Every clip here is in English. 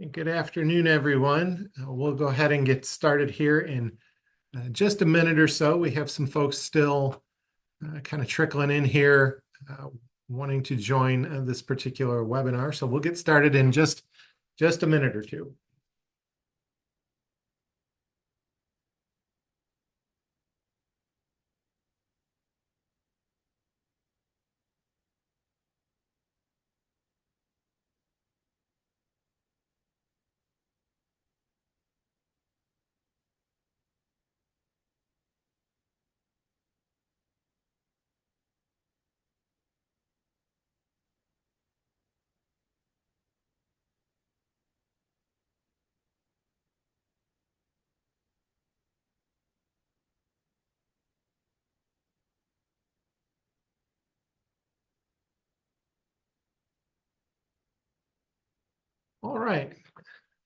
Good afternoon, everyone. We'll go ahead and get started here in just a minute or so. We have some folks still kind of trickling in here, wanting to join this particular webinar. So we'll get started in just a minute or two. All right.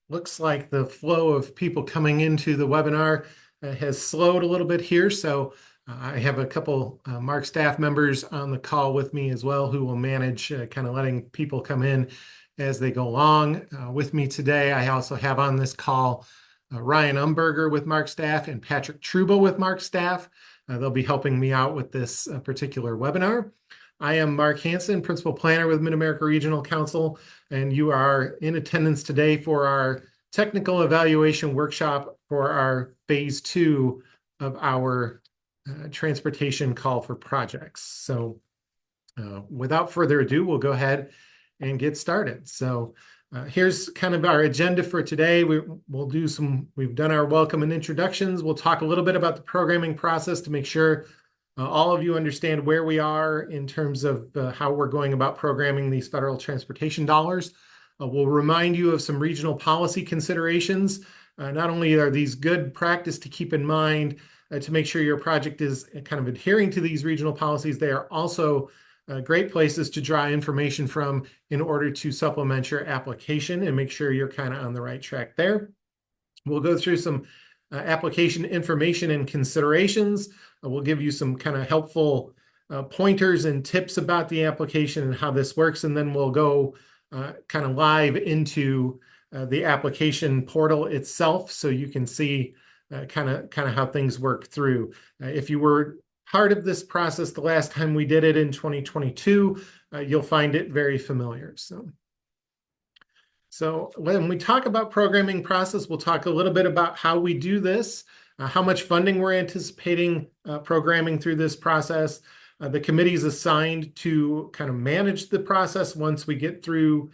Looks like the flow of people coming into the webinar has slowed a little bit here. So I have a couple Mark staff members on the call with me as well who will manage kind of letting people come in as they go along. With me today, I also have on this call Ryan Umberger with Mark staff and Patrick Truba with Mark staff. They'll be helping me out with this particular webinar. I am Mark Hansen, Principal Planner with Mid-America Regional Council, and you are in attendance today for our technical evaluation workshop for our phase 2 of our transportation call for projects. So without further ado, we'll go ahead and get started. So here's kind of our agenda for today. We've done our welcome and introductions. We'll talk a little bit about the programming process to make sure all of you understand where we are in terms of how we're going about programming these federal transportation dollars. We'll remind you of some regional policy considerations. Not only are these good practice to keep in mind to make sure your project is kind of adhering to these regional policies, they are also great places to draw information from in order to supplement your application and make sure you're kind of on the right track there. We'll go through some application information and considerations. We'll give you some kind of helpful pointers and tips about the application and how this works, and then we'll go kind of live into the application portal itself so you can see kind of how things work through. If you were part of this process the last time we did it in 2022, you'll find it very familiar. So when we talk about programming process, we'll talk a little bit about how we do this, how much funding we're anticipating programming through this process. The committee is assigned to kind of manage the process once we get through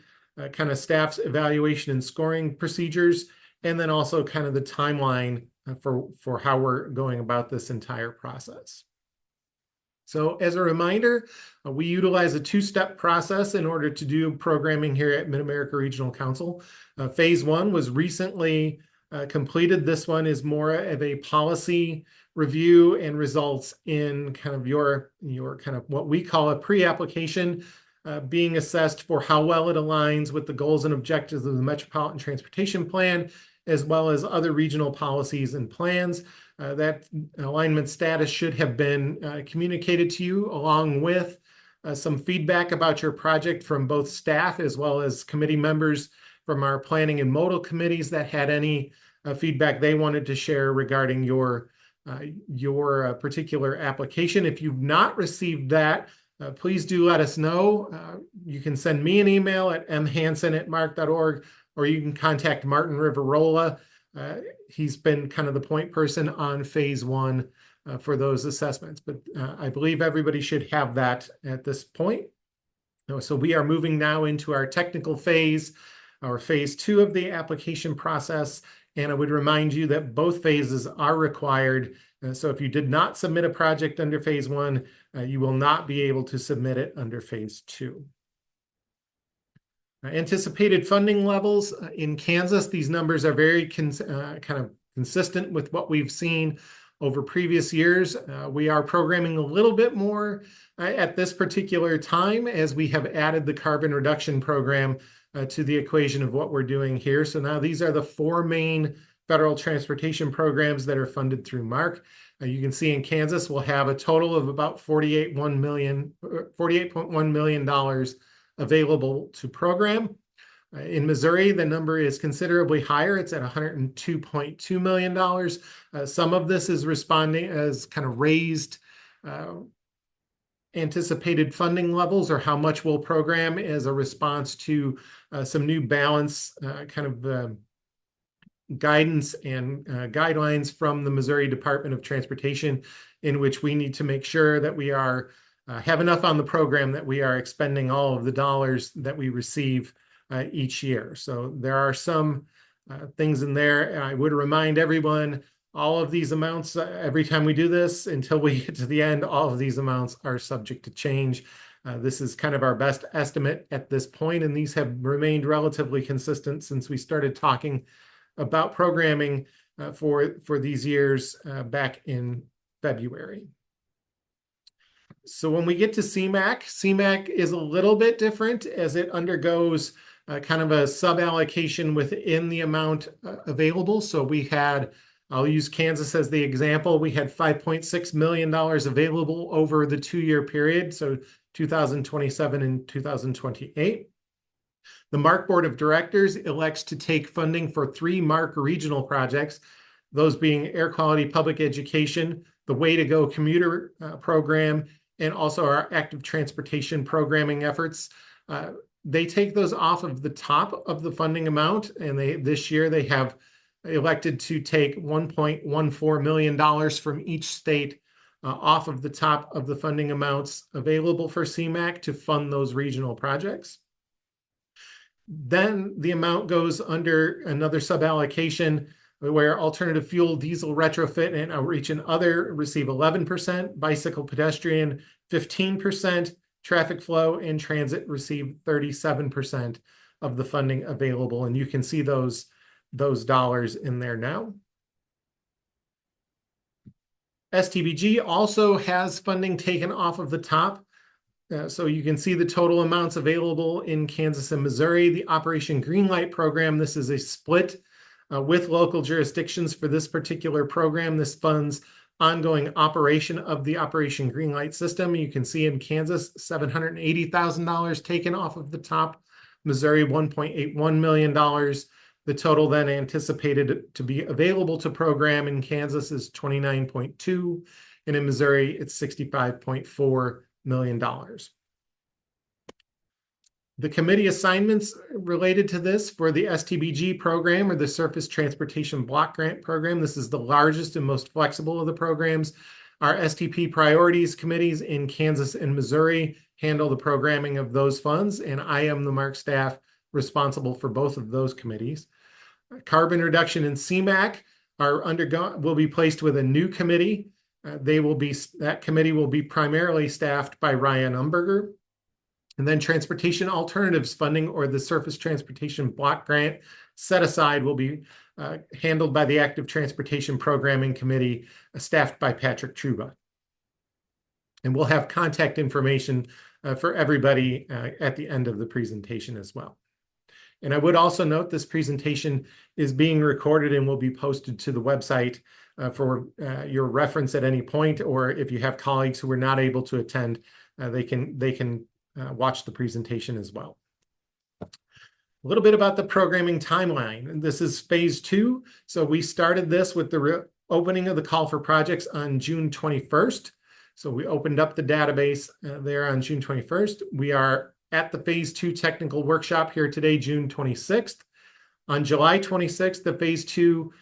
kind of staff's evaluation and scoring procedures, and then also kind of the timeline for how we're going about this entire process. So as a reminder, we utilize a two-step process in order to do programming here at Mid-America Regional Council. Phase 1 was recently completed. This one is more of a policy review and results in kind of your kind of what we call a pre-application being assessed for how well it aligns with the goals and objectives of the Metropolitan Transportation Plan, as well as other regional policies and plans. That alignment status should have been communicated to you, along with some feedback about your project from both staff as well as committee members from our planning and modal committees that had any feedback they wanted to share regarding your particular application. If you've not received that, please do let us know. You can send me an email at mhansen@mark.org, or you can contact Martin Riverola. He's been kind of the point person on phase 1 for those assessments, but I believe everybody should have that at this point. So we are moving now into our technical phase, our phase 2 of the application process. And I would remind you that both phases are required. So if you did not submit a project under phase 1, you will not be able to submit it under phase 2. Anticipated funding levels in Kansas, these numbers are very kind of consistent with what we've seen over previous years. We are programming a little bit more at this particular time as we have added the carbon reduction program to the equation of what we're doing here. So now these are the 4 main federal transportation programs that are funded through MARC. You can see in Kansas, we'll have a total of about $48.1 million available to program. In Missouri, the number is considerably higher. It's at $102.2 million. Some of this is responding as kind of raised anticipated funding levels, or how much we'll program as a response to some new balance guidance and guidelines from the Missouri Department of Transportation, in which we need to make sure that we have enough on the program, that we are expending all of the dollars that we receive each year. So there are some things in there. I would remind everyone, all of these amounts, every time we do this, until we get to the end, all of these amounts are subject to change. This is kind of our best estimate at this point, and these have remained relatively consistent since we started talking about programming for these years back in February. So when we get to CMAQ is a little bit different, as it undergoes kind of a sub-allocation within the amount available. So I'll use Kansas as the example. We had $5.6 million available over the 2-year period, so 2027 and 2028. The MARC Board of Directors elects to take funding for 3 MARC regional projects, those being air quality public education, the Way to Go commuter program, and also our active transportation programming efforts. They take those off of the top of the funding amount, and this year they have elected to take $1.14 million from each state off of the top of the funding amounts available for CMAQ to fund those regional projects. Then the amount goes under another suballocation where alternative fuel, diesel retrofit, and outreach and other receive 11%, bicycle pedestrian 15%, traffic flow and transit receive 37% of the funding available. And you can see those dollars in there now. STBG also has funding taken off of the top. So you can see the total amounts available in Kansas and Missouri. The Operation Greenlight program, this is a split with local jurisdictions for this particular program. This funds ongoing operation of the Operation Greenlight system. You can see in Kansas, $780,000 taken off of the top. Missouri, $1.81 million. The total then anticipated to be available to program in Kansas is 29.2, and in Missouri, it's $65.4 million. The committee assignments related to this for the STBG program, or the Surface Transportation Block Grant Program, this is the largest and most flexible of the programs. Our STP priorities committees in Kansas and Missouri handle the programming of those funds, and I am the MARC staff responsible for both of those committees. Carbon reduction and CMAQ will be placed with a new committee. That committee will be primarily staffed by Ryan Umberger. And then transportation alternatives funding, or the Surface Transportation Block Grant set aside, will be handled by the Active Transportation Programming Committee, staffed by Patrick Truba. And we'll have contact information for everybody at the end of the presentation as well. And I would also note this presentation is being recorded and will be posted to the website for your reference at any point, or if you have colleagues who were not able to attend, they can watch the presentation as well. A little bit about the programming timeline. This is phase 2. So we started this with the opening of the call for projects on June 21st. So we opened up the database there on June 21st. We are at the phase 2 technical workshop here today, June 26th. On July 26th, the phase 2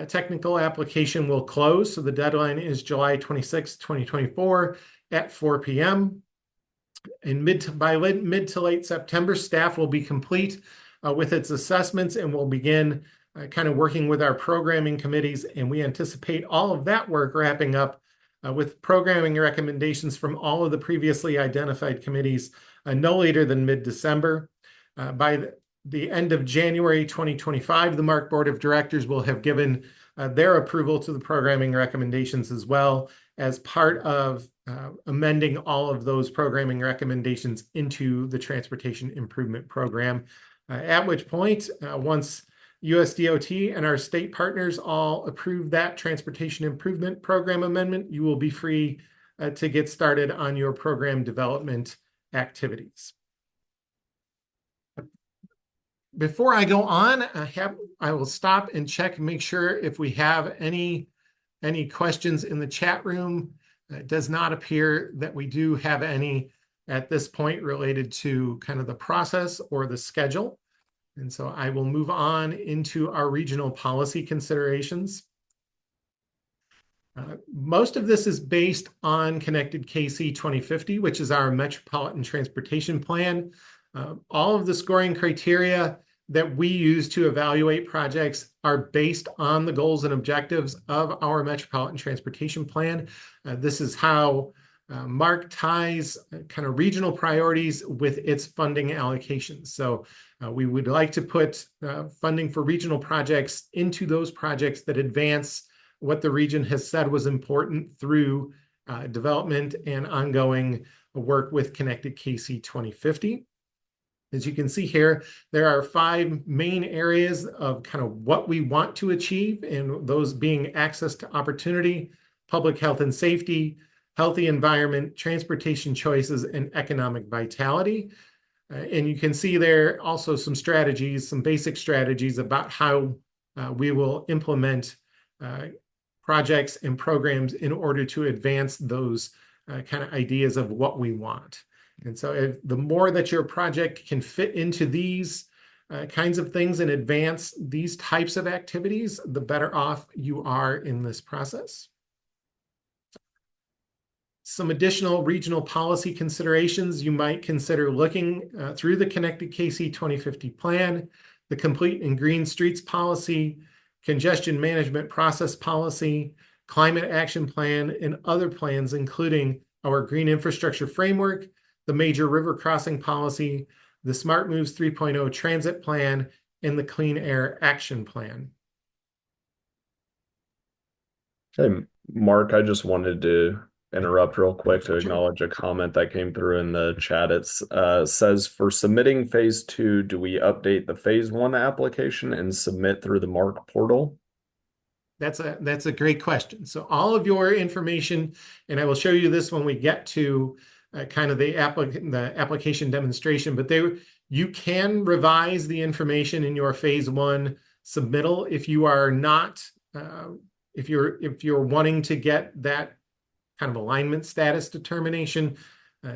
technical application will close. So the deadline is July 26th, 2024 at 4 p.m. And by mid to late September, staff will be complete with its assessments, and we'll begin kind of working with our programming committees. And we anticipate all of that work wrapping up with programming recommendations from all of the previously identified committees no later than mid-December. By the end of January 2025, the MARC Board of Directors will have given their approval to the programming recommendations, as well as part of amending all of those programming recommendations into the Transportation Improvement Program, at which point, once USDOT and our state partners all approve that Transportation Improvement Program amendment, you will be free to get started on your program development activities. Before I go on, I will stop and check and make sure if we have any questions in the chat room. It does not appear that we do have any at this point related to kind of the process or the schedule. And so I will move on into our regional policy considerations. Most of this is based on Connected KC 2050, which is our Metropolitan Transportation Plan. All of the scoring criteria that we use to evaluate projects are based on the goals and objectives of our Metropolitan Transportation Plan. This is how MARC ties kind of regional priorities with its funding allocations. So we would like to put funding for regional projects into those projects that advance what the region has said was important through development and ongoing work with Connected KC 2050. As you can see here, there are 5 main areas of kind of what we want to achieve, and those being access to opportunity, public health and safety, healthy environment, transportation choices, and economic vitality. And you can see there also some strategies, some basic strategies about how we will implement projects and programs in order to advance those kind of ideas of what we want. And so the more that your project can fit into these kinds of things and advance these types of activities, the better off you are in this process. Some additional regional policy considerations you might consider looking through the Connected KC 2050 plan, the Complete and Green Streets policy, congestion management process policy, climate action plan, and other plans, including our green infrastructure framework, the major river crossing policy, the Smart Moves 3.0 transit plan, and the Clean Air Action Plan. Hey, Mark, I just wanted to interrupt real quick to Sure. acknowledge a comment that came through in the chat. It says, for submitting phase 2, do we update the phase 1 application and submit through the MARC portal? That's a great question. So all of your information, and I will show you this when we get to kind of the application demonstration, but you can revise the information in your phase 1 submittal if you are not if you're wanting to get that kind of alignment status determination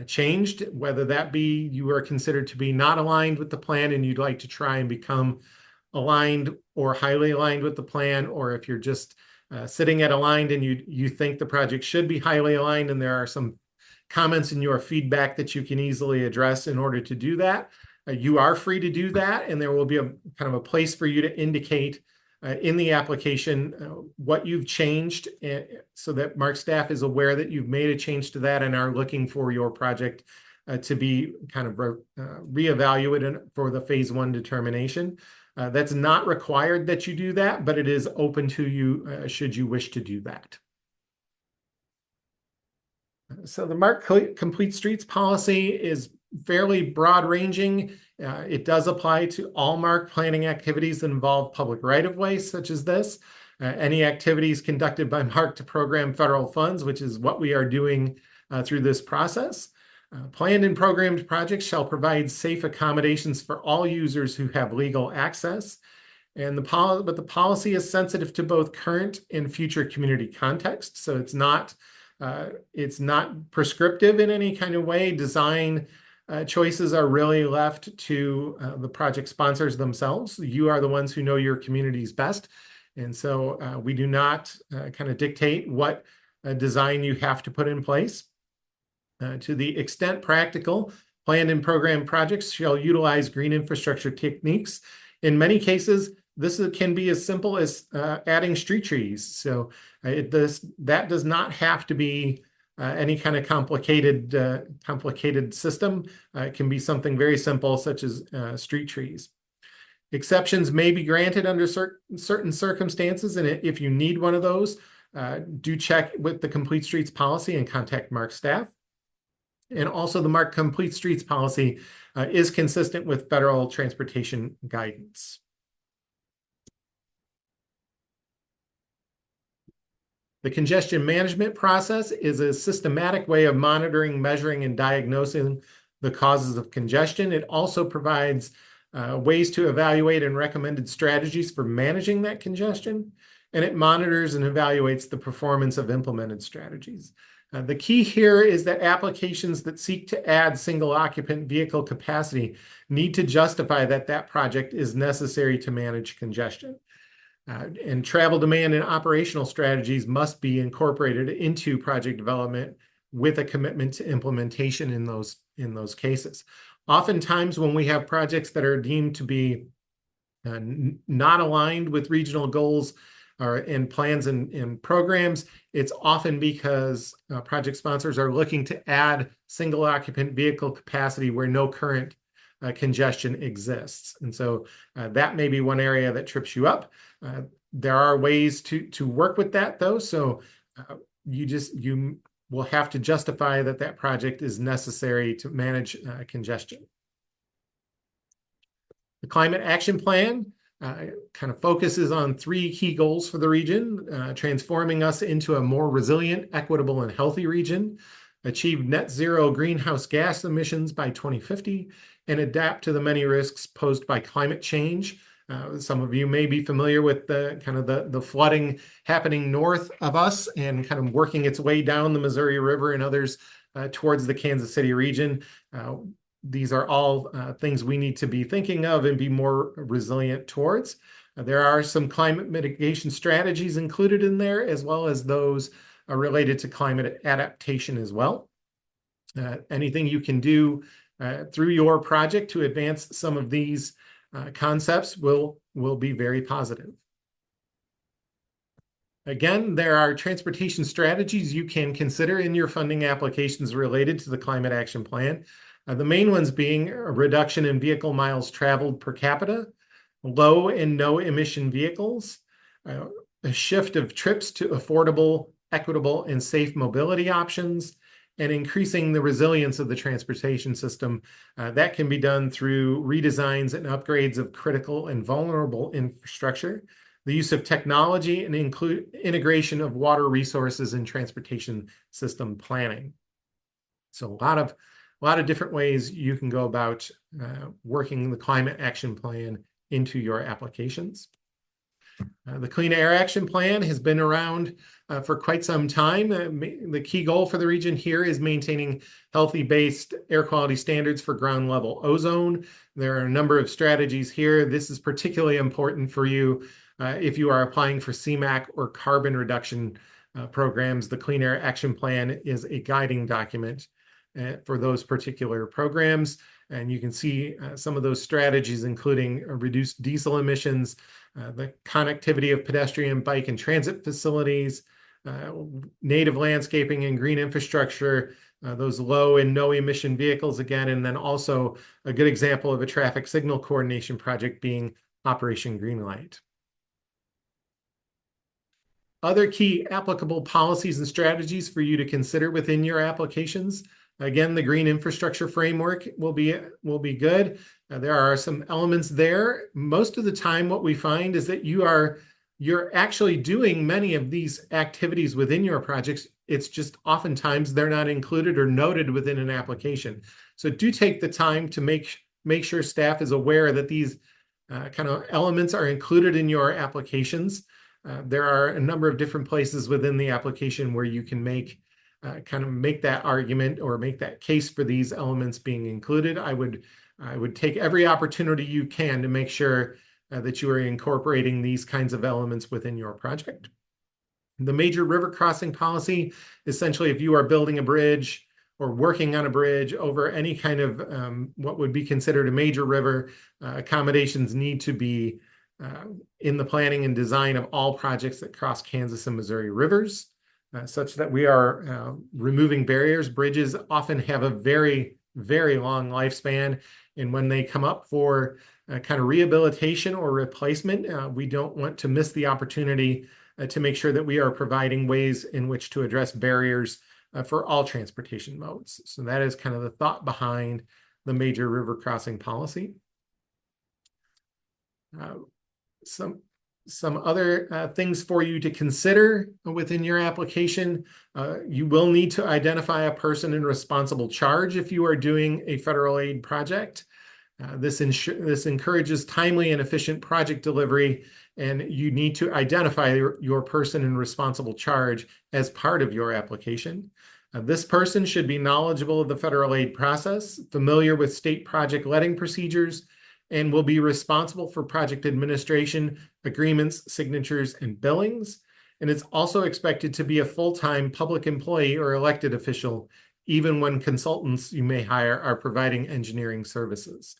changed, whether that be you are considered to be not aligned with the plan and you'd like to try and become aligned or highly aligned with the plan, or if you're just sitting at aligned and you think the project should be highly aligned, and there are some comments in your feedback that you can easily address in order to do that. You are free to do that, and there will be a kind of a place for you to indicate in the application what you've changed so that MARC staff is aware that you've made a change to that and are looking for your project to be kind of reevaluated for the phase 1 determination. That's not required that you do that, but it is open to you should you wish to do that. So the MARC Complete Streets policy is fairly broad ranging. It does apply to all MARC planning activities that involve public right-of-way, such as this. Any activities conducted by MARC to program federal funds, which is what we are doing through this process. Planned and programmed projects shall provide safe accommodations for all users who have legal access. But the policy is sensitive to both current and future community context. So it's not prescriptive in any kind of way. Design choices are really left to the project sponsors themselves. You are the ones who know your communities best. And so we do not kind of dictate what design you have to put in place. To the extent practical, planned and programmed projects shall utilize green infrastructure techniques. In many cases, this can be as simple as adding street trees. So that does not have to be any kind of complicated system. It can be something very simple, such as street trees. Exceptions may be granted under certain circumstances, and if you need one of those, do check with the Complete Streets policy and contact MARC staff. And also the MARC Complete Streets policy is consistent with federal transportation guidance. The congestion management process is a systematic way of monitoring, measuring, and diagnosing the causes of congestion. It also provides ways to evaluate and recommended strategies for managing that congestion, and it monitors and evaluates the performance of implemented strategies. The key here is that applications that seek to add single occupant vehicle capacity need to justify that that project is necessary to manage congestion. And travel demand and operational strategies must be incorporated into project development with a commitment to implementation in those cases. Oftentimes, when we have projects that are deemed to be not aligned with regional goals or in plans and programs, it's often because project sponsors are looking to add single occupant vehicle capacity where no current congestion exists. And so that may be one area that trips you up. There are ways to work with that, though. So you will have to justify that that project is necessary to manage congestion. The Climate Action Plan kind of focuses on three key goals for the region: transforming us into a more resilient, equitable, and healthy region, achieve net zero greenhouse gas emissions by 2050, and adapt to the many risks posed by climate change. Some of you may be familiar with the flooding happening north of us and kind of working its way down the Missouri River and others towards the Kansas City region. These are all things we need to be thinking of and be more resilient towards. There are some climate mitigation strategies included in there, as well as those related to climate adaptation as well. Anything you can do through your project to advance some of these concepts will be very positive. Again, there are transportation strategies you can consider in your funding applications related to the Climate Action Plan. The main ones being a reduction in vehicle miles traveled per capita, low and no emission vehicles, a shift of trips to affordable, equitable, and safe mobility options, and increasing the resilience of the transportation system. That can be done through redesigns and upgrades of critical and vulnerable infrastructure, the use of technology, and integration of water resources in transportation system planning. So a lot of different ways you can go about working the Climate Action Plan into your applications. The Clean Air Action Plan has been around for quite some time. The key goal for the region here is maintaining healthy based air quality standards for ground level ozone. There are a number of strategies here. This is particularly important for you if you are applying for CMAQ or carbon reduction programs. The Clean Air Action Plan is a guiding document for those particular programs. And you can see some of those strategies, including reduced diesel emissions, the connectivity of pedestrian, bike, and transit facilities, native landscaping and green infrastructure, those low and no emission vehicles again, and then also a good example of a traffic signal coordination project being Operation Greenlight. Other key applicable policies and strategies for you to consider within your applications. Again, the green infrastructure framework will be good. There are some elements there. Most of the time, what we find is that you're actually doing many of these activities within your projects. It's just oftentimes they're not included or noted within an application. So do take the time to make sure staff is aware that these kind of elements are included in your applications. There are a number of different places within the application where you can make that argument or make that case for these elements being included. I would take every opportunity you can to make sure that you are incorporating these kinds of elements within your project. The major river crossing policy, essentially, if you are building a bridge or working on a bridge over any kind of what would be considered a major river, accommodations need to be in the planning and design of all projects that cross Kansas and Missouri rivers. Such that we are removing barriers. Bridges often have a very, very long lifespan. And when they come up for kind of rehabilitation or replacement, we don't want to miss the opportunity to make sure that we are providing ways in which to address barriers for all transportation modes. So that is kind of the thought behind the major river crossing policy. Some other things for you to consider within your application. You will need to identify a person in responsible charge if you are doing a federal aid project. This encourages timely and efficient project delivery, and you need to identify your person in responsible charge as part of your application. This person should be knowledgeable of the federal aid process, familiar with state project letting procedures, and will be responsible for project administration, agreements, signatures, and billings. And it's also expected to be a full-time public employee or elected official, even when consultants you may hire are providing engineering services.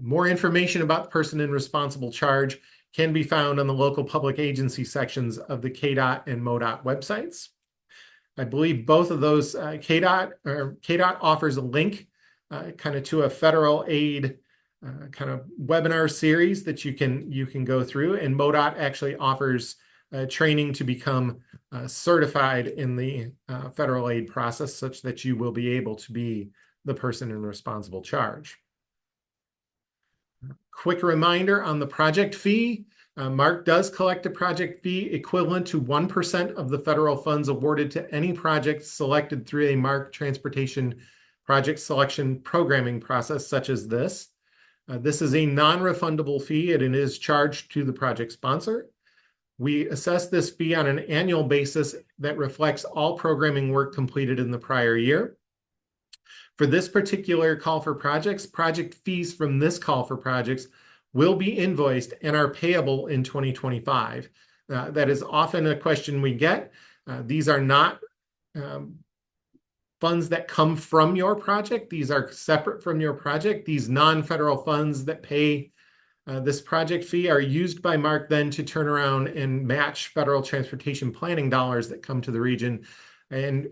More information about the person in responsible charge can be found on the local public agency sections of the KDOT and MoDOT websites. I believe both of those, KDOT offers a link kind of to a federal aid kind of webinar series that you can go through, and MoDOT actually offers training to become certified in the federal aid process, such that you will be able to be the person in responsible charge. Quick reminder on the project fee. Mark does collect a project fee equivalent to 1% of the federal funds awarded to any project selected through a Mark Transportation Project Selection Programming process such as this. This is a non-refundable fee, and it is charged to the project sponsor. We assess this fee on an annual basis that reflects all programming work completed in the prior year. For this particular call for projects, project fees from this call for projects will be invoiced and are payable in 2025. That is often a question we get. These are not funds that come from your project. These are separate from your project. These non-federal funds that pay this project fee are used by Mark then to turn around and match federal transportation planning dollars that come to the region. And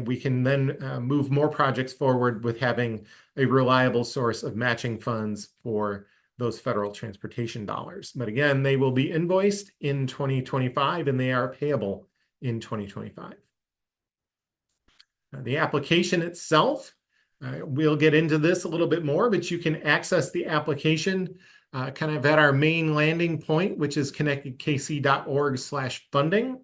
we can then move more projects forward with having a reliable source of matching funds for those federal transportation dollars. But again, they will be invoiced in 2025 and they are payable in 2025. The application itself, we'll get into this a little bit more, but you can access the application kind of at our main landing point, which is connectedkc.org/funding.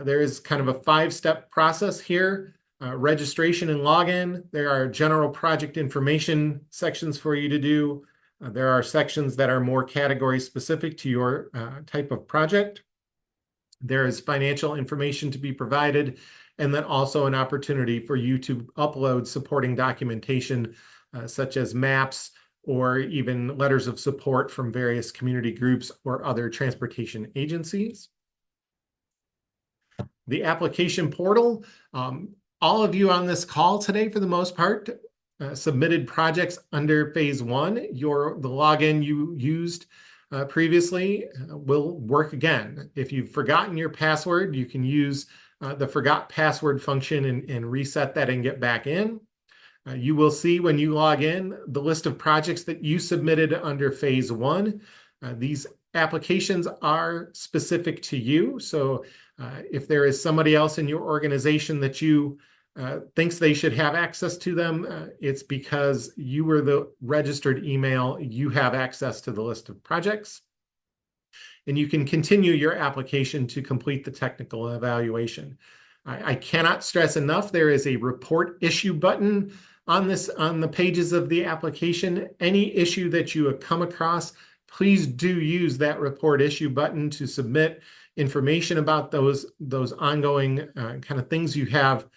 There is kind of a 5-step process here. Registration and login. There are general project information sections for you to do. There are sections that are more category specific to your type of project. There is financial information to be provided, and then also an opportunity for you to upload supporting documentation such as maps or even letters of support from various community groups or other transportation agencies. The application portal, all of you on this call today, for the most part, submitted projects under phase 1. The login you used previously will work again. If you've forgotten your password, you can use the forgot password function and reset that and get back in. You will see when you log in the list of projects that you submitted under phase 1. These applications are specific to you. So if there is somebody else in your organization that you thinks they should have access to them, it's because you were the registered email. You have access to the list of projects. And you can continue your application to complete the technical evaluation. I cannot stress enough, there is a report issue button on the pages of the application. Any issue that you have come across, please do use that report issue button to submit information about those ongoing kind of things you have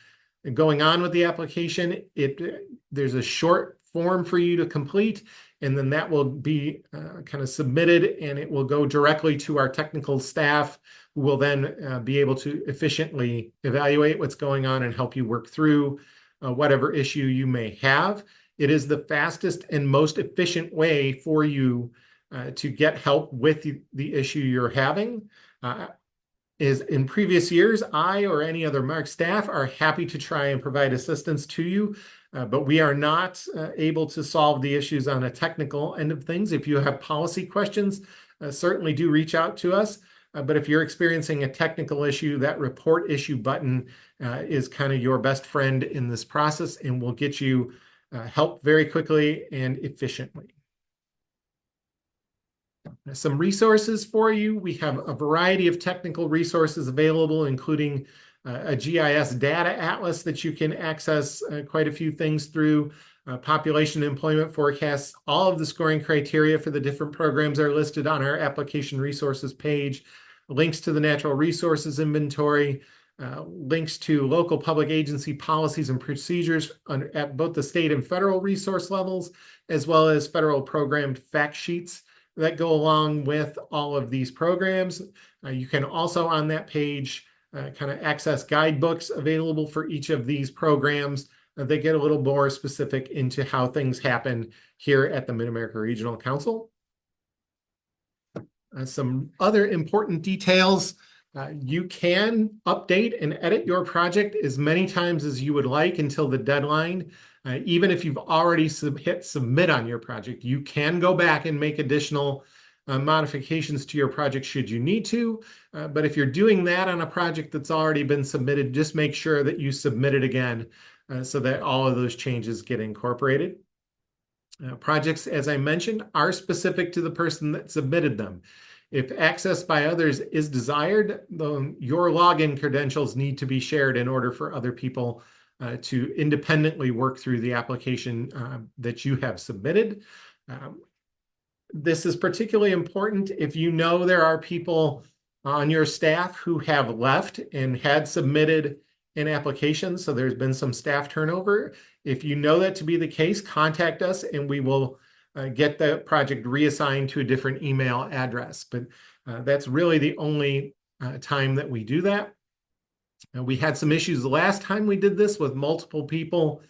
going on with the application. There's a short form for you to complete, and then that will be kind of submitted, and it will go directly to our technical staff, who will then be able to efficiently evaluate what's going on and help you work through whatever issue you may have. It is the fastest and most efficient way for you to get help with the issue you're having. Is in previous years, I or any other Mark staff are happy to try and provide assistance to you, but we are not able to solve the issues on a technical end of things. If you have policy questions, certainly do reach out to us. But if you're experiencing a technical issue, that report issue button is kind of your best friend in this process and will get you help very quickly and efficiently. Some resources for you. We have a variety of technical resources available, including a GIS data atlas that you can access quite a few things through. population employment forecasts. All of the scoring criteria for the different programs are listed on our application resources page. Links to the natural resources inventory, links to local public agency policies and procedures at both the state and federal resource levels, as well as federal programmed fact sheets that go along with all of these programs. You can also on that page kind of access guidebooks available for each of these programs. They get a little more specific into how things happen here at the Mid-America Regional Council. Some other important details. You can update and edit your project as many times as you would like until the deadline. Even if you've already hit submit on your project, you can go back and make additional modifications to your project should you need to. But if you're doing that on a project that's already been submitted, just make sure that you submit it again so that all of those changes get incorporated. Projects, as I mentioned, are specific to the person that submitted them. If access by others is desired, your login credentials need to be shared in order for other people to independently work through the application that you have submitted. This is particularly important if you know there are people on your staff who have left and had submitted an application, so there's been some staff turnover. If you know that to be the case, contact us and we will get the project reassigned to a different email address. But that's really the only time that we do that. We had some issues the last time we did this with multiple people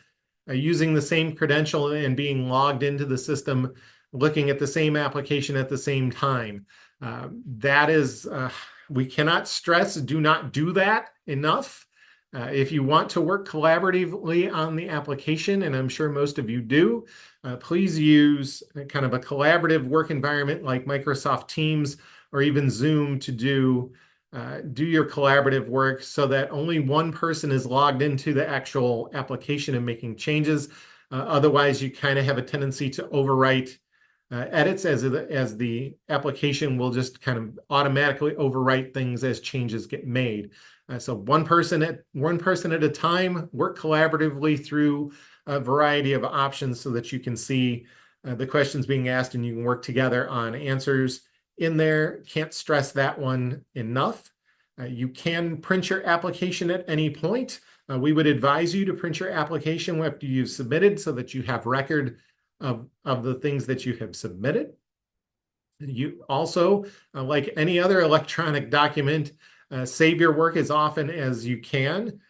using the same credential and being logged into the system, looking at the same application at the same time. That is, we cannot stress, do not do that enough. If you want to work collaboratively on the application, and I'm sure most of you do, please use kind of a collaborative work environment like Microsoft Teams or even Zoom to do your collaborative work so that only one person is logged into the actual application and making changes. Otherwise, you kind of have a tendency to overwrite edits as the application will just kind of automatically overwrite things as changes get made. So one person at a time, work collaboratively through a variety of options so that you can see the questions being asked and you can work together on answers in there. Can't stress that one enough. You can print your application at any point. We would advise you to print your application after you've submitted so that you have record of the things that you have submitted. You also, like any other electronic document, save your work as often as you can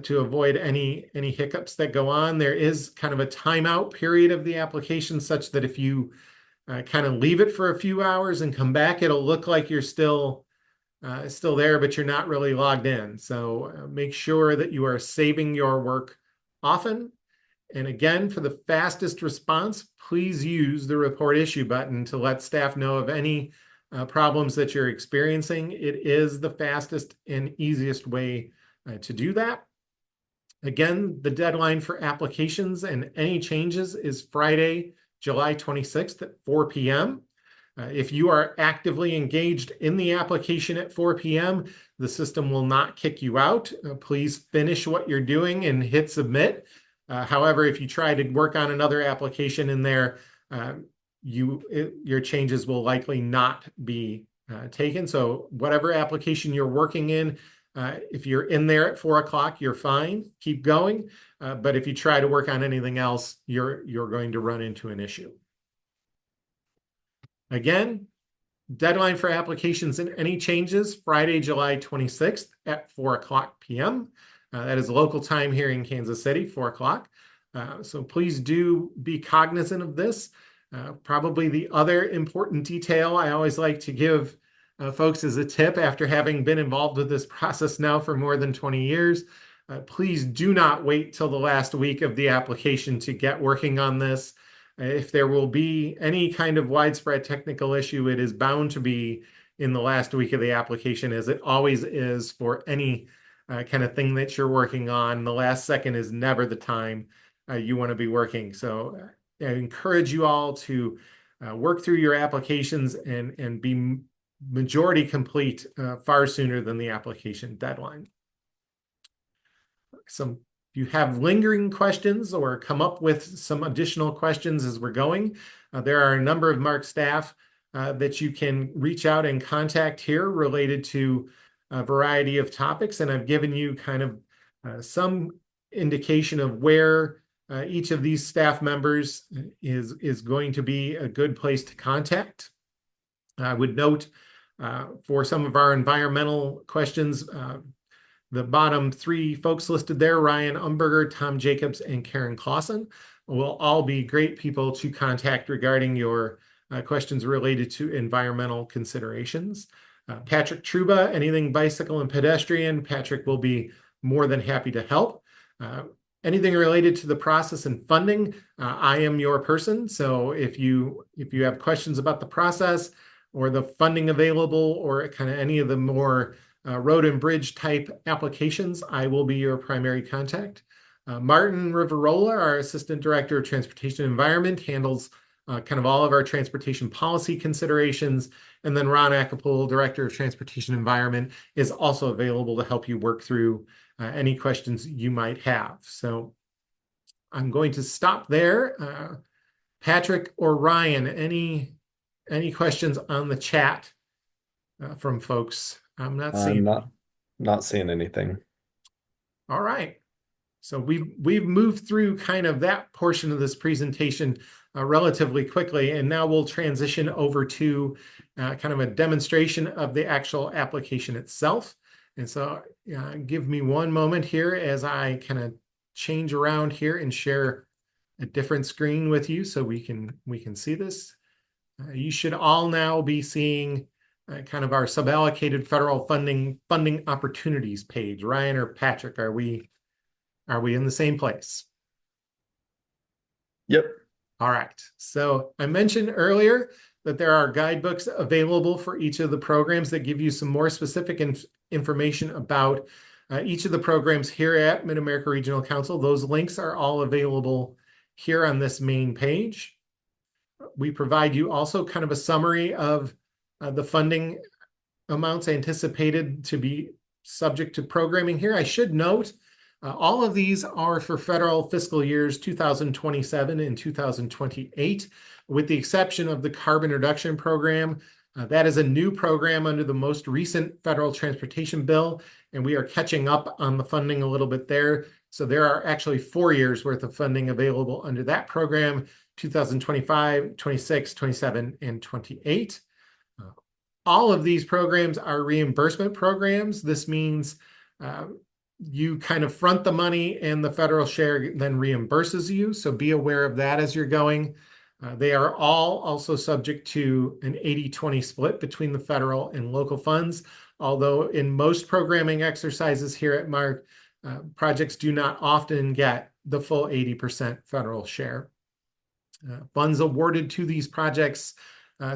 to avoid any hiccups that go on. There is kind of a timeout period of the application such that if you kind of leave it for a few hours and come back, it'll look like you're still there, but you're not really logged in. So make sure that you are saving your work often. And again, for the fastest response, please use the report issue button to let staff know of any problems that you're experiencing. It is the fastest and easiest way to do that. Again, the deadline for applications and any changes is Friday, July 26th at 4 p.m. If you are actively engaged in the application at 4 p.m., the system will not kick you out. Please finish what you're doing and hit submit. However, if you try to work on another application in there, your changes will likely not be taken. So whatever application you're working in, if you're in there at 4 o'clock, you're fine. Keep going. But if you try to work on anything else, you're going to run into an issue. Again, deadline for applications and any changes, Friday, July 26th at 4 o'clock p.m. That is local time here in Kansas City, 4 o'clock. So please do be cognizant of this. Probably the other important detail I always like to give folks as a tip after having been involved with this process now for more than 20 years. Please do not wait till the last week of the application to get working on this. If there will be any kind of widespread technical issue, it is bound to be in the last week of the application, as it always is for any kind of thing that you're working on. The last second is never the time you want to be working. So I encourage you all to work through your applications and be majority complete far sooner than the application deadline. Some If you have lingering questions or come up with some additional questions as we're going, there are a number of Mark staff that you can reach out and contact here related to a variety of topics. And I've given you kind of some indication of where each of these staff members is going to be a good place to contact. I would note for some of our environmental questions, the bottom three folks listed there, Ryan Umberger, Tom Jacobs, and Karen Clausen, will all be great people to contact regarding your questions related to environmental considerations. Patrick Truba, anything bicycle and pedestrian, Patrick will be more than happy to help. Anything related to the process and funding, I am your person. So if you have questions about the process or the funding available or kind of any of the more road and bridge type applications, I will be your primary contact. Martin Riverola, our Assistant Director of Transportation and Environment, handles kind of all of our transportation policy considerations. And then Ron Acapul, Director of Transportation and Environment, is also available to help you work through any questions you might have. So I'm going to stop there. Patrick or Ryan, any questions on the chat from folks? I'm not I'm seeing. not seeing anything. All right. So we've moved through kind of that portion of this presentation relatively quickly, and now we'll transition over to kind of a demonstration of the actual application itself. And so give me one moment here as I kind of change around here and share a different screen with you so we can see this. You should all now be seeing kind of our suballocated federal funding opportunities page. Ryan or Patrick, are we in the same place? Yep. All right. So I mentioned earlier that there are guidebooks available for each of the programs that give you some more specific information about each of the programs here at Mid-America Regional Council. Those links are all available here on this main page. We provide you also kind of a summary of the funding amounts anticipated to be subject to programming here. I should note all of these are for federal fiscal years 2027 and 2028, with the exception of the carbon reduction program. That is a new program under the most recent federal transportation bill, and we are catching up on the funding a little bit there. So there are actually 4 years worth of funding available under that program, 2025, 26, 27, and 28. All of these programs are reimbursement programs. This means you kind of front the money and the federal share then reimburses you. So be aware of that as you're going. They are all also subject to an 80-20 split between the federal and local funds. Although in most programming exercises here at MARC, projects do not often get the full 80% federal share. Funds awarded to these projects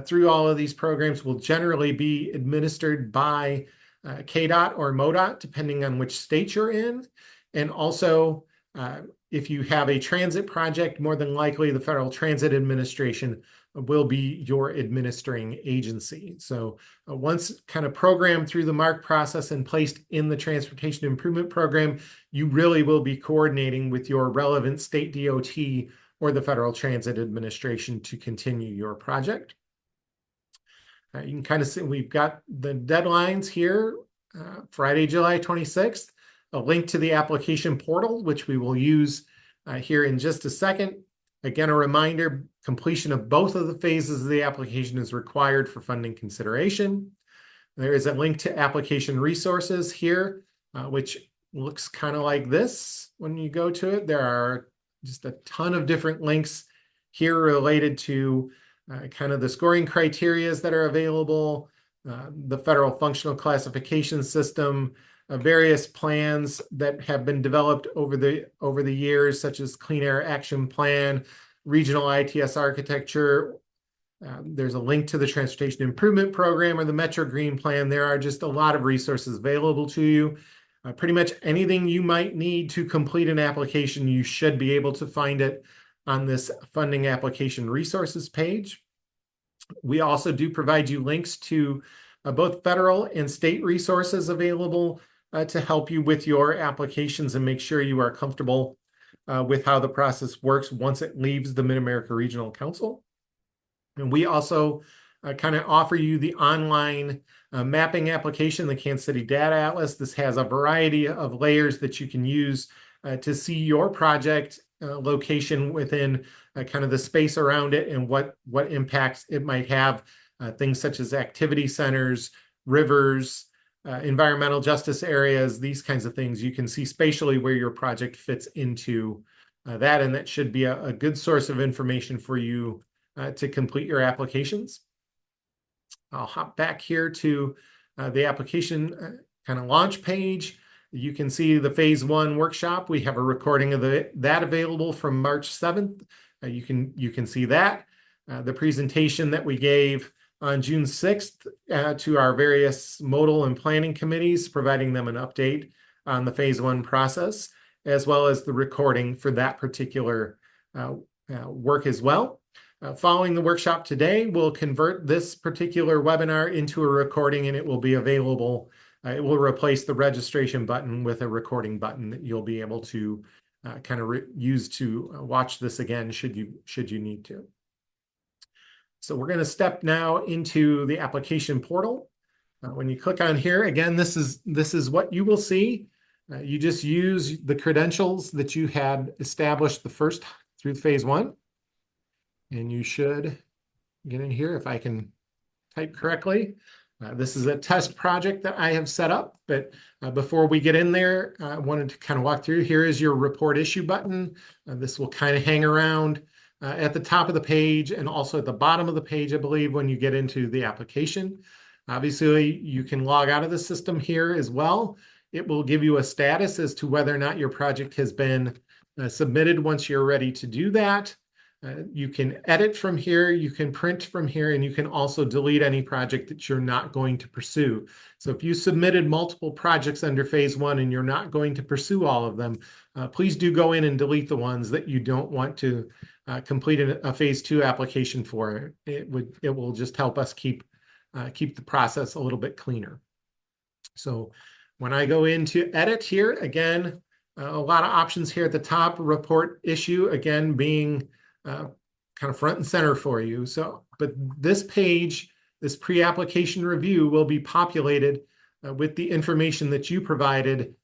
through all of these programs will generally be administered by KDOT or MoDOT, depending on which state you're in. And also, if you have a transit project, more than likely the Federal Transit Administration will be your administering agency. So once kind of programmed through the MARC process and placed in the Transportation Improvement Program, you really will be coordinating with your relevant state DOT or the Federal Transit Administration to continue your project. You can kind of see we've got the deadlines here, Friday, July 26th, a link to the application portal, which we will use here in just a second. Again, a reminder, completion of both of the phases of the application is required for funding consideration. There is a link to application resources here, which looks kind of like this when you go to it. There are just a ton of different links here related to kind of the scoring criterias that are available, the federal functional classification system, various plans that have been developed over the years, such as Clean Air Action Plan, regional ITS architecture. There's a link to the Transportation Improvement Program or the Metro Green Plan. There are just a lot of resources available to you. Pretty much anything you might need to complete an application, you should be able to find it on this funding application resources page. We also do provide you links to both federal and state resources available to help you with your applications and make sure you are comfortable with how the process works once it leaves the Mid-America Regional Council. And we also kind of offer you the online mapping application, the Kansas City Data Atlas. This has a variety of layers that you can use to see your project location within kind of the space around it and what impacts it might have. Things such as activity centers, rivers, environmental justice areas, these kinds of things. You can see spatially where your project fits into that, and that should be a good source of information for you to complete your applications. I'll hop back here to the application kind of launch page. You can see the phase 1 workshop. We have a recording of that available from March 7th. You can see that. The presentation that we gave on June 6th to our various modal and planning committees, providing them an update on the phase 1 process, as well as the recording for that particular work as well. Following the workshop today, we'll convert this particular webinar into a recording, and it will be available. It will replace the registration button with a recording button that you'll be able to kind of use to watch this again should you need to. So we're going to step now into the application portal. When you click on here, again, this is what you will see. You just use the credentials that you had established through phase 1. And you should get in here if I can type correctly. This is a test project that I have set up, but before we get in there, I wanted to kind of walk through. Here is your report issue button. This will kind of hang around at the top of the page and also at the bottom of the page, I believe, when you get into the application. Obviously, you can log out of the system here as well. It will give you a status as to whether or not your project has been submitted once you're ready to do that. You can edit from here, you can print from here, and you can also delete any project that you're not going to pursue. So if you submitted multiple projects under phase 1 and you're not going to pursue all of them, please do go in and delete the ones that you don't want to complete a phase 2 application for. It will just help us keep the process a little bit cleaner. So when I go into edit here, again, a lot of options here at the top. Report issue, again, being kind of front and center for you. But this page, this pre-application review, will be populated with the information that you provided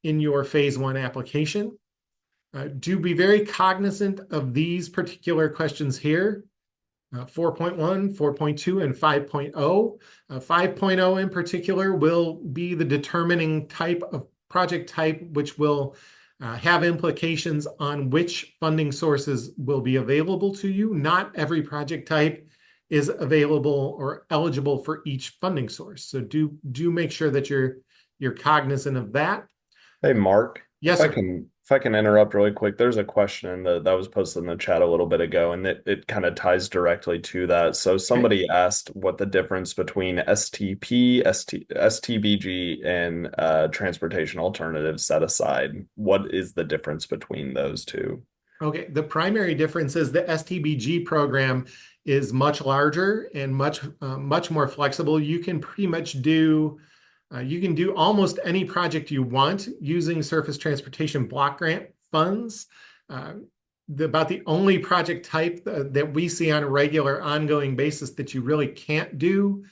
in your phase 1 application. Do be very cognizant of these particular questions here. 4.1, 4.2, and 5.0. 5.0 in particular will be the determining type of project type, which will have implications on which funding sources will be available to you. Not every project type is available or eligible for each funding source. So do make sure that you're cognizant of that. Hey, Mark. Yes, sir. If I can interrupt really quick, there's a question that was posted in the chat a little bit ago, and it kind of ties directly to that. So somebody asked what the difference between STP, STBG, and transportation alternatives set aside. What is the difference between those two? Okay, the primary difference is the STBG program is much larger and much more flexible. You can pretty much do almost any project you want using Surface Transportation Block Grant funds. About the only project type that we see on a regular ongoing basis that you really can't do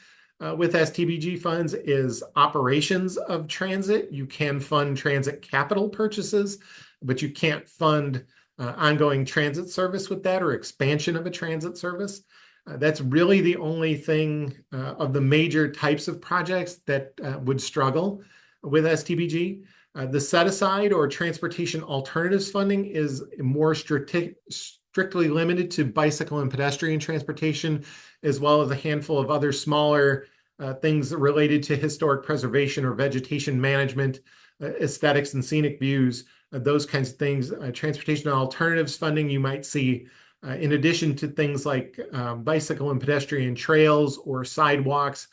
with STBG funds is operations of transit. You can fund transit capital purchases, but you can't fund ongoing transit service with that or expansion of a transit service. That's really the only thing of the major types of projects that would struggle with STBG. The set-aside or transportation alternatives funding is more strictly limited to bicycle and pedestrian transportation, as well as a handful of other smaller things related to historic preservation or vegetation management, aesthetics and scenic views, those kinds of things. Transportation alternatives funding you might see in addition to things like bicycle and pedestrian trails or sidewalks,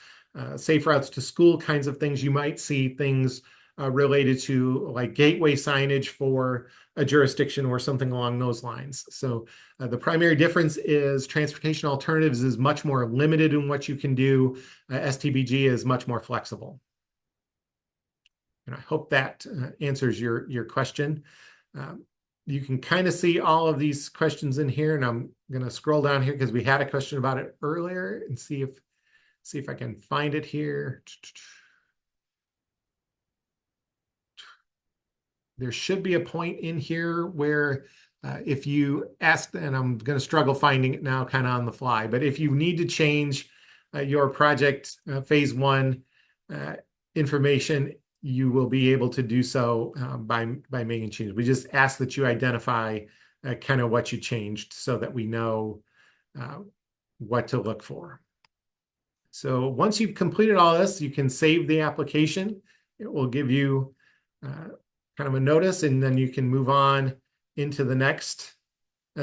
safe routes to school kinds of things. You might see things related to like gateway signage for a jurisdiction or something along those lines. So the primary difference is transportation alternatives is much more limited in what you can do. STBG is much more flexible. And I hope that answers your question. Um, you can kind of see all of these questions in here, and I'm going to scroll down here because we had a question about it earlier and see if I can find it here. There should be a point in here where if you ask, and I'm going to struggle finding it now kind of on the fly, but if you need to change your project phase 1 uh, information, you will be able to do so by making changes. We just ask that you identify kind of what you changed so that we know uh, what to look for. So once you've completed all this, you can save the application. It will give you kind of a notice, and then you can move on into the next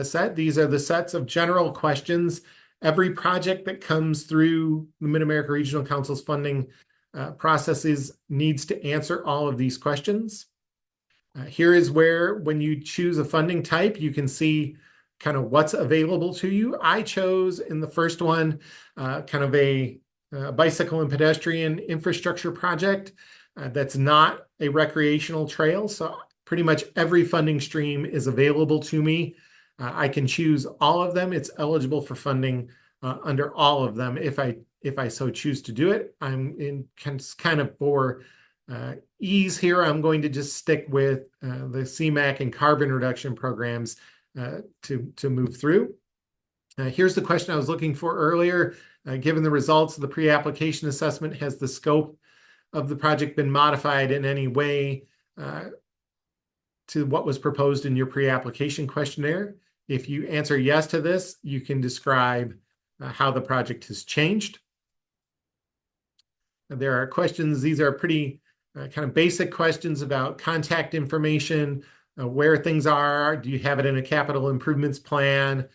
set. These are the sets of general questions. Every project that comes through the Mid-America Regional Council's funding processes needs to answer all of these questions. Here is where, when you choose a funding type, you can see kind of what's available to you. I chose in the first one kind of a bicycle and pedestrian infrastructure project that's not a recreational trail. So pretty much every funding stream is available to me. I can choose all of them. It's eligible for funding under all of them if I so choose to do it. I'm in kind of for ease here, I'm going to just stick with the CMAQ and carbon reduction programs to move through. Here's the question I was looking for earlier. Given the results of the pre-application assessment, has the scope of the project been modified in any way to what was proposed in your pre-application questionnaire? If you answer yes to this, you can describe how the project has changed. There are questions, these are pretty kind of basic questions about contact information, where things are. Do you have it in a capital improvements plan?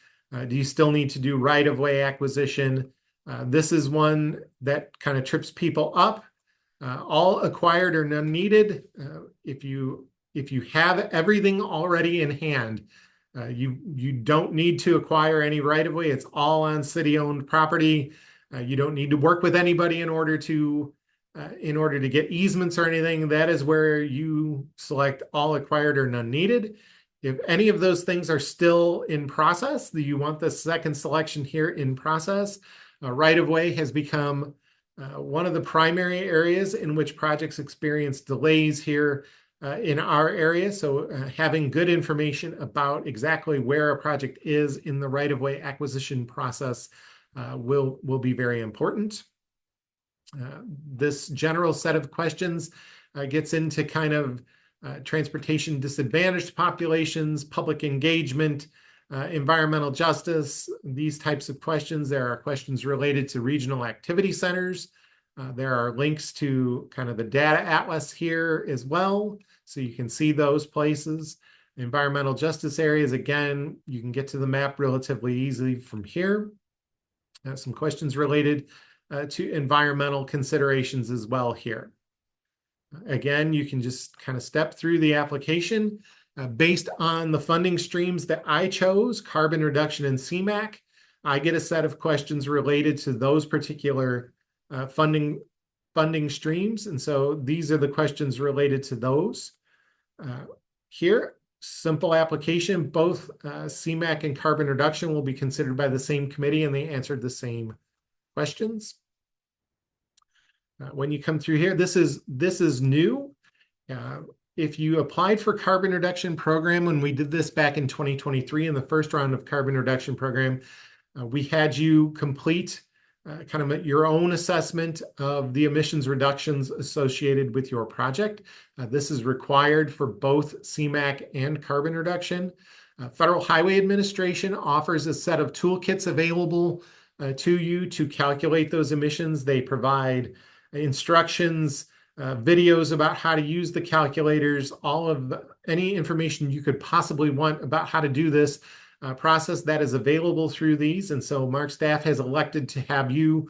Do you still need to do right-of-way acquisition? This is one that kind of trips people up. All acquired or none needed. If you have everything already in hand, you don't need to acquire any right-of-way. It's all on city-owned property. You don't need to work with anybody in order to get easements or anything. That is where you select all acquired or none needed. If any of those things are still in process, you want the second selection here in process. Right-of-way has become one of the primary areas in which projects experience delays here in our area. So having good information about exactly where a project is in the right-of-way acquisition process will be very important. This general set of questions gets into kind of transportation disadvantaged populations, public engagement, environmental justice, these types of questions. There are questions related to regional activity centers. There are links to kind of the data atlas here as well, so you can see those places. Environmental justice areas, again, you can get to the map relatively easily from here. Some questions related to environmental considerations as well here. Again, you can just kind of step through the application. Based on the funding streams that I chose, carbon reduction and CMAQ, I get a set of questions related to those particular funding streams. And so these are the questions related to those. Here, simple application, both CMAQ and carbon reduction will be considered by the same committee, and they answered the same questions. When you come through here, this is new. If you applied for carbon reduction program, when we did this back in 2023 in the first round of carbon reduction program, we had you complete kind of your own assessment of the emissions reductions associated with your project. This is required for both CMAQ and carbon reduction. Federal Highway Administration offers a set of toolkits available to you to calculate those emissions. They provide instructions, videos about how to use the calculators, all of any information you could possibly want about how to do this process that is available through these. And so Mark staff has elected to have you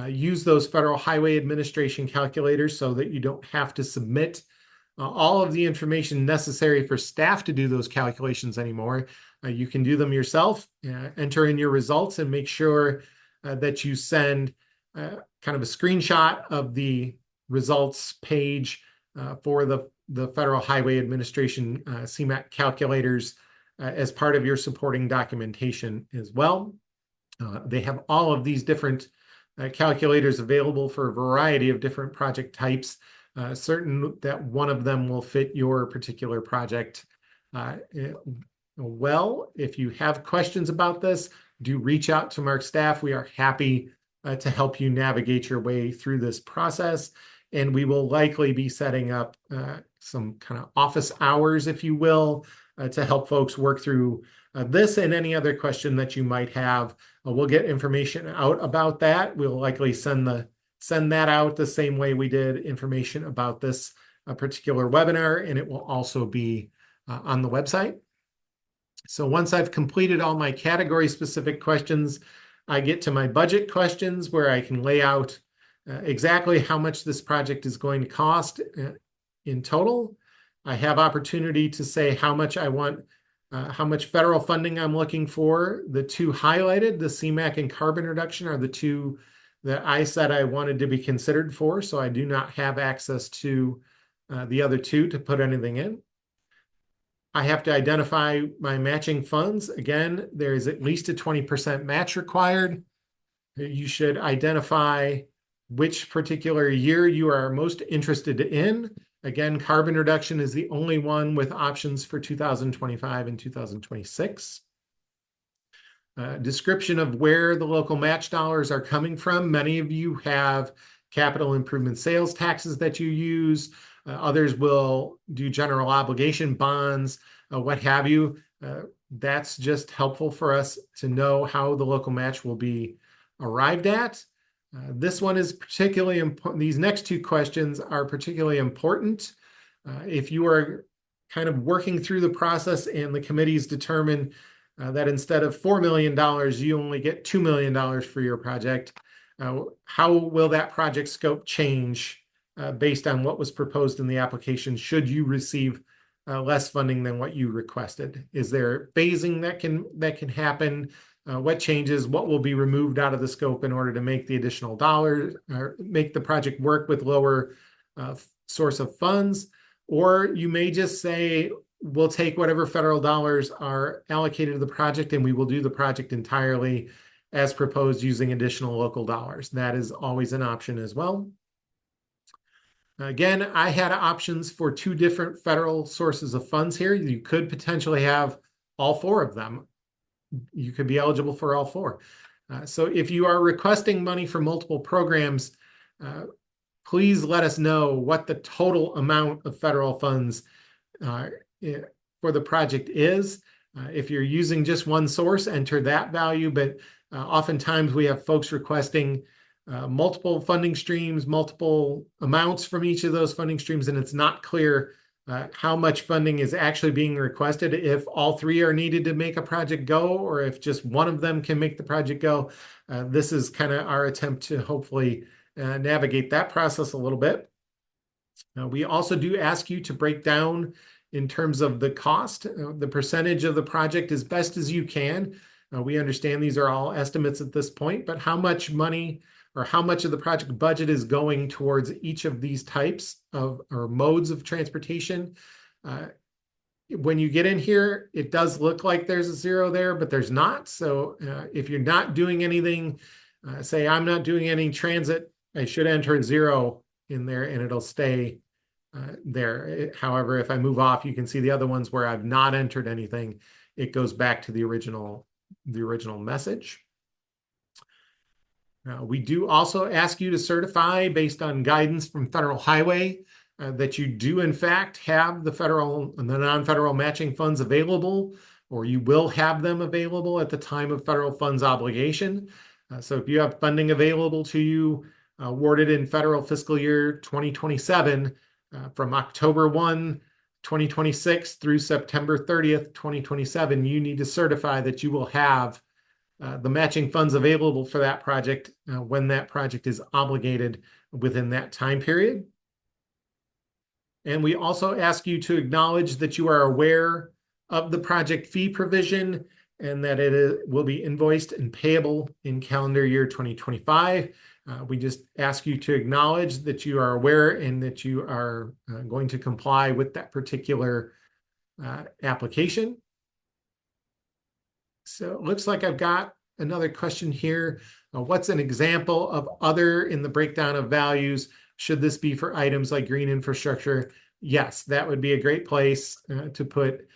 use those Federal Highway Administration calculators so that you don't have to submit all of the information necessary for staff to do those calculations anymore. You can do them yourself, enter in your results, and make sure that you send kind of a screenshot of the results page for the Federal Highway Administration CMAQ calculators as part of your supporting documentation as well. They have all of these different calculators available for a variety of different project types, certain that one of them will fit your particular project well. If you have questions about this, do reach out to Mark's staff. We are happy to help you navigate your way through this process. And we will likely be setting up some kind of office hours, if you will, to help folks work through this and any other question that you might have. We'll get information out about that. We'll likely send that out the same way we did information about this particular webinar, and it will also be on the website. So once I've completed all my category specific questions, I get to my budget questions where I can lay out exactly how much this project is going to cost in total. I have opportunity to say how much I want, how much federal funding I'm looking for. The two highlighted, the CMAQ and carbon reduction, are the two that I said I wanted to be considered for. So I do not have access to the other two to put anything in. I have to identify my matching funds. Again, there is at least a 20% match required. You should identify which particular year you are most interested in. Again, carbon reduction is the only one with options for 2025 and 2026. Description of where the local match dollars are coming from. Many of you have capital improvement sales taxes that you use. Others will do general obligation bonds, what have you. That's just helpful for us to know how the local match will be arrived at. This one is particularly important. These next two questions are particularly important. If you are kind of working through the process and the committees determine that instead of $4 million, you only get $2 million for your project, how will that project scope change based on what was proposed in the application should you receive less funding than what you requested? Is there phasing that can happen? What changes, what will be removed out of the scope in order to make the additional dollars or make the project work with lower source of funds? Or you may just say, we'll take whatever federal dollars are allocated to the project and we will do the project entirely as proposed using additional local dollars. That is always an option as well. Again, I had options for two different federal sources of funds here. You could potentially have all four of them. You could be eligible for all four. So if you are requesting money for multiple programs, please let us know what the total amount of federal funds for the project is. If you're using just one source, enter that value, but oftentimes we have folks requesting multiple funding streams, multiple amounts from each of those funding streams, and it's not clear how much funding is actually being requested, if all three are needed to make a project go, or if just one of them can make the project go. This is kind of our attempt to hopefully navigate that process a little bit. We also do ask you to break down in terms of the cost, the percentage of the project as best as you can. We understand these are all estimates at this point, but how much money or how much of the project budget is going towards each of these types of or modes of transportation. When you get in here, it does look like there's a zero there, but there's not. So if you're not doing anything, say I'm not doing any transit, I should enter a zero in there and it'll stay there. However, if I move off, you can see the other ones where I've not entered anything. It goes back to the original message. We do also ask you to certify based on guidance from Federal Highway that you do in fact have the federal and the non-federal matching funds available, or you will have them available at the time of federal funds obligation. So if you have funding available to you awarded in federal fiscal year 2027 from October 1, 2026 through September 30th, 2027, you need to certify that you will have the matching funds available for that project when that project is obligated within that time period. And we also ask you to acknowledge that you are aware of the project fee provision and that will be invoiced and payable in calendar year 2025. We just ask you to acknowledge that you are aware and that you are going to comply with that particular application. So it looks like I've got another question here. What's an example of other in the breakdown of values? Should this be for items like green infrastructure? Yes, that would be a great place to put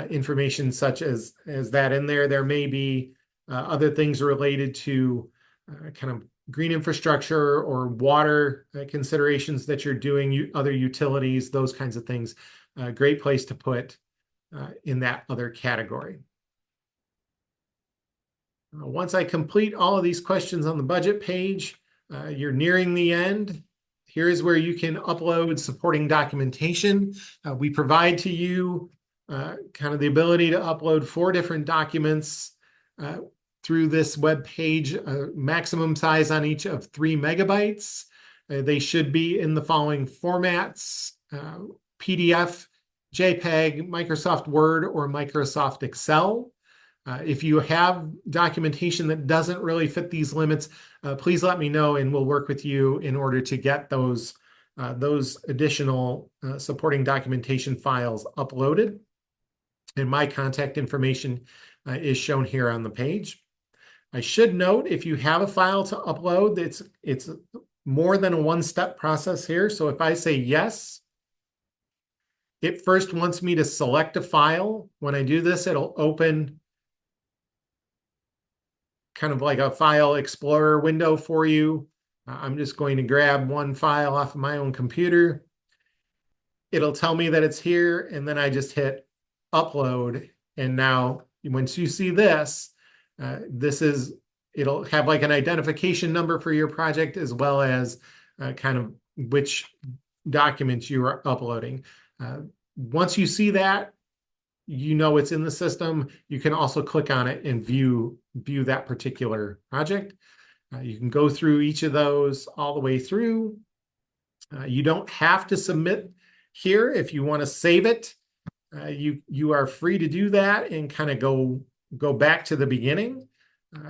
information such as that in there. There may be other things related to kind of green infrastructure or water considerations that you're doing, other utilities, those kinds of things. Great place to put in that other category. Once I complete all of these questions on the budget page, you're nearing the end. Here is where you can upload supporting documentation. We provide to you kind of the ability to upload 4 different documents through this web page, maximum size on each of 3 megabytes. They should be in the following formats: PDF, JPEG, Microsoft Word, or Microsoft Excel. If you have documentation that doesn't really fit these limits, please let me know and we'll work with you in order to get those additional supporting documentation files uploaded. And my contact information is shown here on the page. I should note, if you have a file to upload, it's more than a one-step process here. So if I say yes, it first wants me to select a file. When I do this, it'll open kind of like a file explorer window for you. I'm just going to grab one file off of my own computer. It'll tell me that it's here, and then I just hit upload. And now once you see this, it'll have like an identification number for your project, as well as kind of which documents you are uploading. Once you see that, you know it's in the system. You can also click on it and view that particular project. You can go through each of those all the way through. You don't have to submit here. If you want to save it, you are free to do that and kind of go back to the beginning.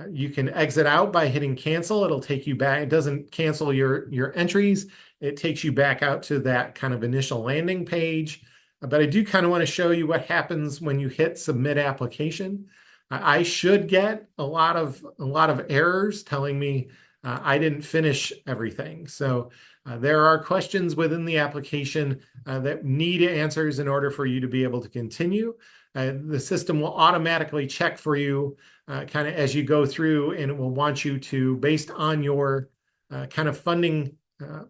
You can exit out by hitting cancel. It'll take you back. It doesn't cancel your entries. It takes you back out to that kind of initial landing page. But I do kind of want to show you what happens when you hit submit application. I should get a lot of errors telling me I didn't finish everything. So there are questions within the application that need answers in order for you to be able to continue. The system will automatically check for you kind of as you go through, and it will want you to, based on your kind of funding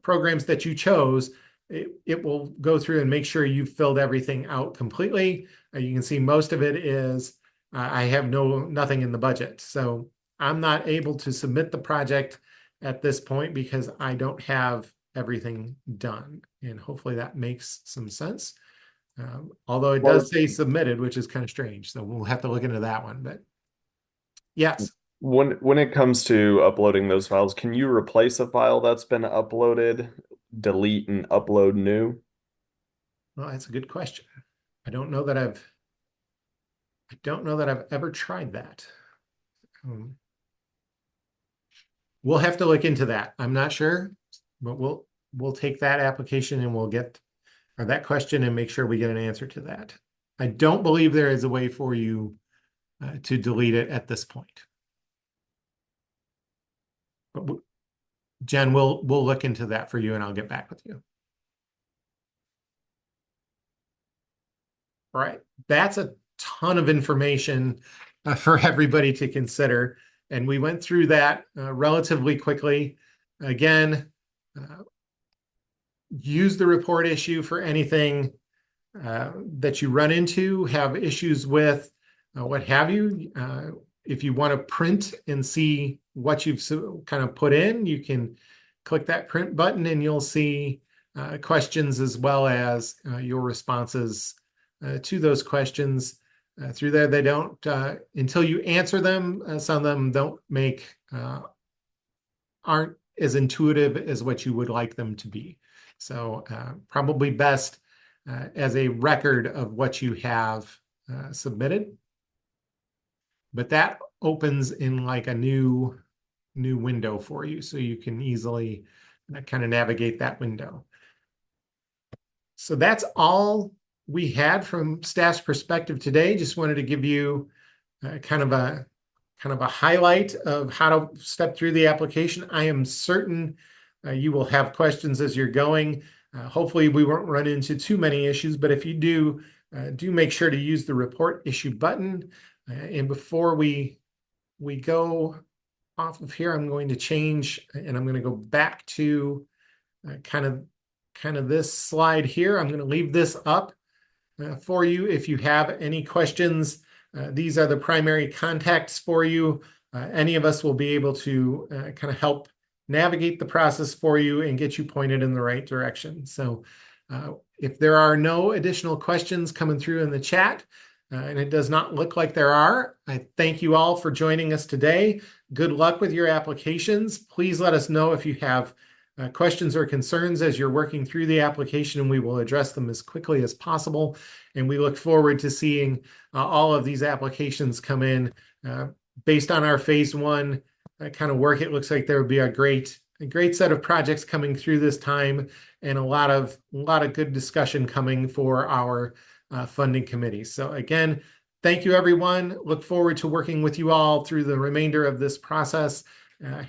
programs that you chose, it will go through and make sure you've filled everything out completely. You can see most of it is I have nothing in the budget. So I'm not able to submit the project at this point because I don't have everything done. And hopefully that makes some sense. Although it does say submitted, which is kind of strange. So we'll have to look into that one. But yes. When it comes to uploading those files, can you replace a file that's been uploaded, delete and upload new? Well, that's a good question. I don't know that I've ever tried that. We'll have to look into that. I'm not sure, but we'll take that application and we'll get that question and make sure we get an answer to that. I don't believe there is a way for you to delete it at this point. But Jen, we'll look into that for you and I'll get back with you. All right, that's a ton of information for everybody to consider. And we went through that relatively quickly. Again, use the report issue for anything that you run into, have issues with, what have you. If you want to print and see what you've kind of put in, you can click that print button and you'll see questions as well as your responses to those questions. Through there, they don't, until you answer them, some of them aren't as intuitive as what you would like them to be. So probably best as a record of what you have submitted. but that opens in like a new window for you, so you can easily kind of navigate that window. So that's all we had from staff's perspective today. Just wanted to give you kind of a highlight of how to step through the application. I am certain you will have questions as you're going. Hopefully, we won't run into too many issues, but if you do, do make sure to use the report issue button. And before we go off of here, I'm going to change and I'm going to go back to kind of this slide here. I'm going to leave this up for you if you have any questions. These are the primary contacts for you. Any of us will be able to kind of help navigate the process for you and get you pointed in the right direction. So if there are no additional questions coming through in the chat, and it does not look like there are, I thank you all for joining us today. Good luck with your applications. Please let us know if you have questions or concerns as you're working through the application, and we will address them as quickly as possible. And we look forward to seeing all of these applications come in. Based on our phase one kind of work, it looks like there would be a great set of projects coming through this time, and a lot of good discussion coming for our funding committee. So again, thank you, everyone. Look forward to working with you all through the remainder of this process.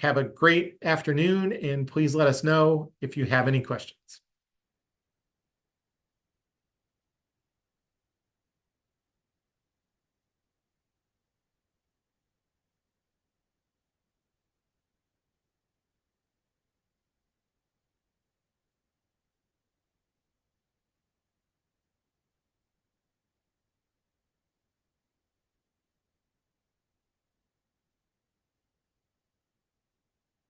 Have a great afternoon, and please let us know if you have any questions.